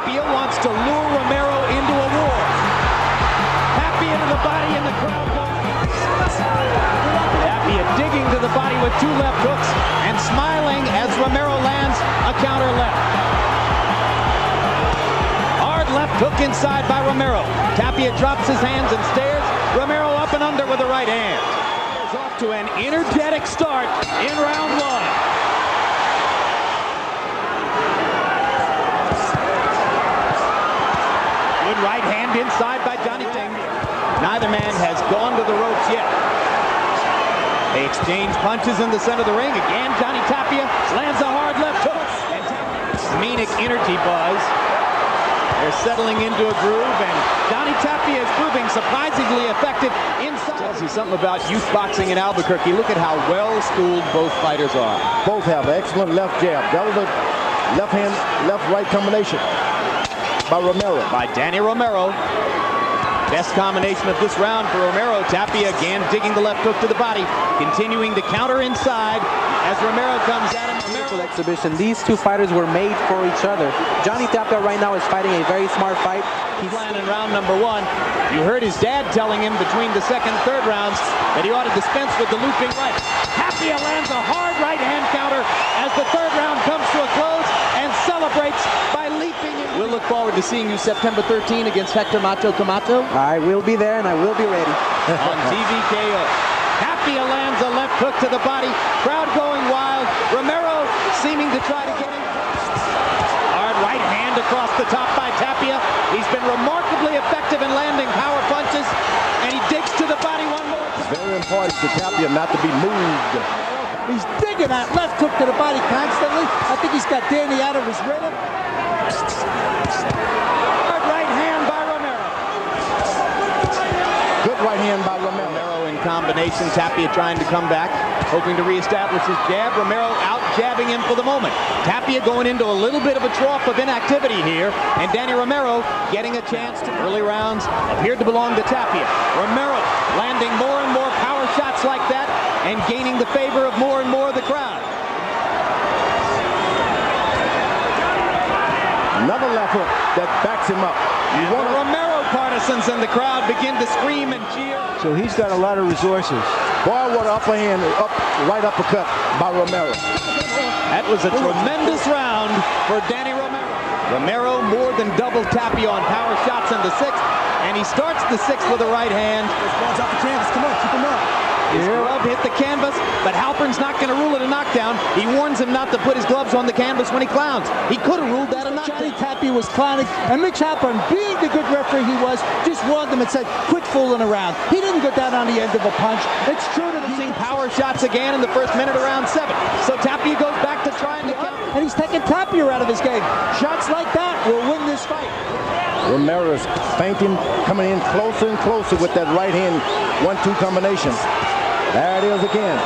Tapia wants to lure Romero into a war. Tapia to the body and the crowd goes. Tapia digging to the body with 2 left hooks and smiling as Romero lands a counter left. Hard left hook inside by Romero. Tapia drops his hands and stares. Romero up and under with the right hand. Is off to an energetic start in round 1. Good right hand inside by Johnny Tapia. Neither man has gone to the ropes yet. They exchange punches in the center of the ring. Again, Johnny Tapia lands a hard left hook. And Menic energy buzz. They're settling into a groove, and Johnny Tapia is proving surprisingly effective inside. Tells you something about youth boxing in Albuquerque. Look at how well-schooled both fighters are. Both have excellent left jab. That was a left hand, left-right combination by Romero. By Danny Romero. Best combination of this round for Romero. Tapia again digging the left hook to the body, continuing to counter inside as Romero comes at him. Beautiful exhibition. These two fighters were made for each other. Johnny Tapia right now is fighting a very smart fight. He's landing in round number 1. You heard his dad telling him between the second and third rounds that he ought to dispense with the looping right. Tapia lands a hard right hand counter as the third round comes to a close and celebrates by leaping. We'll look forward to seeing you September 13 against Hector Macho Camacho. I will be there and I will be ready. On TVKO. Tapia lands a left hook to the body. Crowd going wild. Romero seeming to try to get him. Hard right hand across the top by Tapia. He's been remarkably effective in landing power punches, and he digs to the body one more time. Very important to Tapia not to be moved. He's digging that left hook to the body constantly. I think he's got Danny out of his rhythm. Hard right hand by Romero. Good right hand by Romero. Romero in combination. Tapia trying to come back, hoping to reestablish his jab. Romero out jabbing him for the moment. Tapia going into a little bit of a trough of inactivity here, and Danny Romero getting a chance to. Early rounds appeared to belong to Tapia. Romero landing more and more power shots like that and gaining the favor of more and more of the crowd. Another left hook that backs him up. And the Romero partisans in the crowd begin to scream and cheer. So he's got a lot of resources. Boy, what an upper hand, right uppercut by Romero. That was a tremendous round for Danny Romero. Romero more than doubled Tapia on power shots in the 6th, and he starts the 6th with a right hand. Ball's off the canvas. Come on, keep him up. His glove hit the canvas, but Halpern's not going to rule it a knockdown. He warns him not to put his gloves on the canvas when he clowns. He could have ruled that a knockdown. Johnny Tapia was clowning, and Mitch Halpern, being the good referee he was, just warned him and said, quit fooling around. He didn't go down on the end of a punch. It's true that Using power shots again in the first minute of round 7. So Tapia goes back to trying to count. and he's taking Tapia out of his game. Shots like that will win this fight. Romero's feinting, coming in closer and closer with that right hand 1-2 combination. There it is again.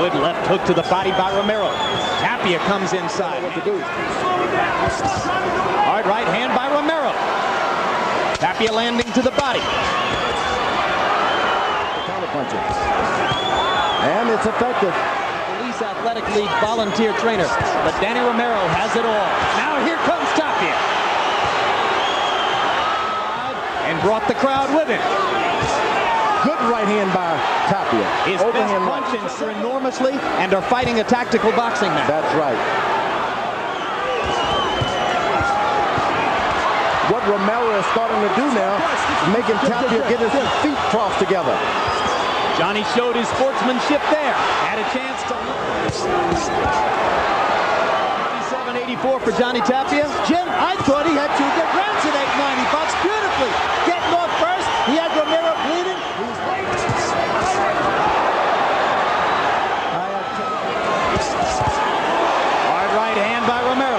Good left hook to the body by Romero. Tapia comes inside. What to do? Hard right hand by Romero. Tapia landing to the body. Counter punching. And it's effective. Police Athletic League volunteer trainer. But Danny Romero has it all. Now here comes Tapia. And brought the crowd with him. Good right hand by Tapia. His best punches are enormously and are fighting a tactical boxing match. That's right. What Romero is starting to do now is making Tapia get his feet crossed together. Johnny showed his sportsmanship there. Had a chance to 87-84 for Johnny Tapia. Jim, I thought he had 2 good rounds in that 90 bucks beautifully. Getting off first, he had Romero bleeding. Hard right hand by Romero.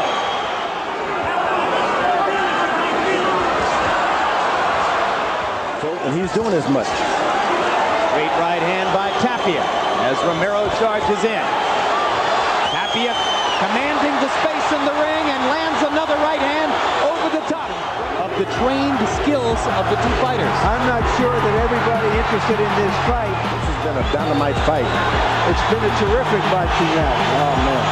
And he's doing as much. Great right hand by Tapia as Romero charges in. Tapia commanding the space in the ring and lands another right hand over the top of the trained skills of the 2 fighters. I'm not sure that everybody interested in this fight. This has been a dynamite fight. It's been a terrific boxing match. Oh, man.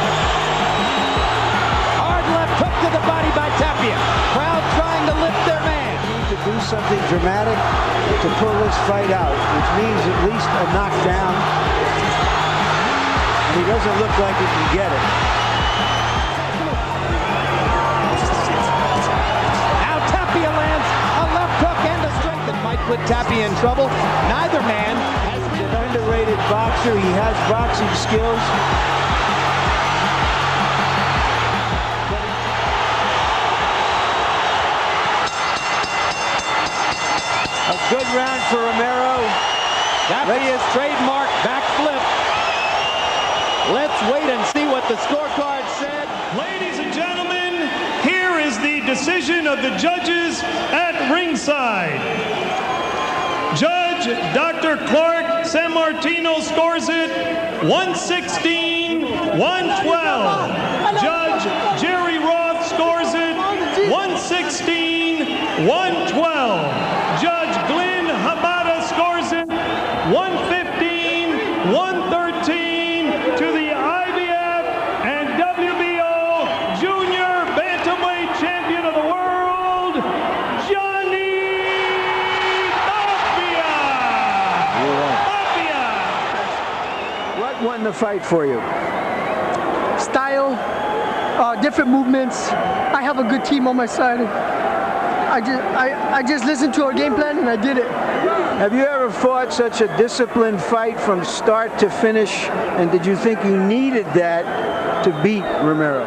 something dramatic to pull this fight out, which means at least a knockdown. And he doesn't look like he can get it. Now Tapia lands a left hook and a straight that might put Tapia in trouble. Neither man has He's an underrated boxer. He has boxing skills. A good round for Romero. Tapia's trademark backflip. Let's wait and see what the scorecard said. Ladies and gentlemen, here is the decision of the judges at ringside. Judge Dr. Clark San Martino scores it 116-112. Judge Jerry Roth scores it 116-112. Judge Glenn Habada scores it 115-113 to the IBF and WBO Junior Bantamweight Champion of the World, Johnny Tapia. Tapia. What won the fight for you? Style, different movements. I have a good team on my side. I just listened to our game plan and I did it. Have you ever fought such a disciplined fight from start to finish? And did you think you needed that to beat Romero?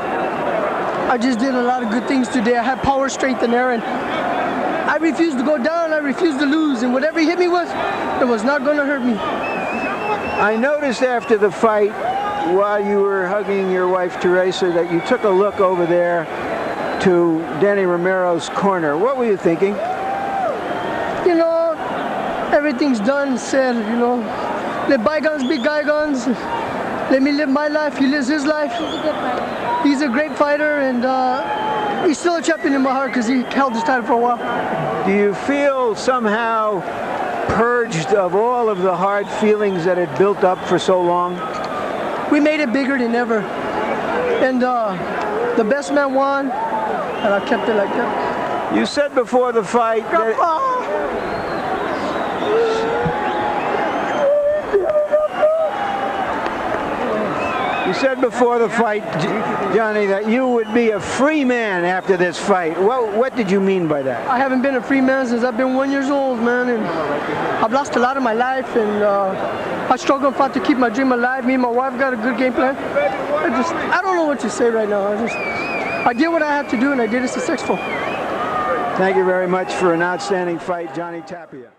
I just did a lot of good things today. I had power, strength, and air, and I refused to go down. I refused to lose, and whatever he hit me with, it was not going to hurt me. I noticed after the fight, while you were hugging your wife Teresa, that you took a look over there to Danny Romero's corner. What were you thinking? You know, everything's done and said, you know. Let bygones be bygones. Let me live my life. He lives his life. He's a great fighter, and he's still a champion in my heart because he held his title for a while. Do you feel somehow purged of all of the hard feelings that had built up for so long? We made it bigger than ever. And the best man won, and I kept it like that. You said before the fight that... You said before the fight, Johnny, that you would be a free man after this fight. What did you mean by that? I haven't been a free man since I've been 1 year old, man, and I've lost a lot of my life, and I struggle and fought to keep my dream alive. Me and my wife got a good game plan. I don't know what to say right now. I did what I had to do, and I did it successful. Thank you very much for an outstanding fight, Johnny Tapia.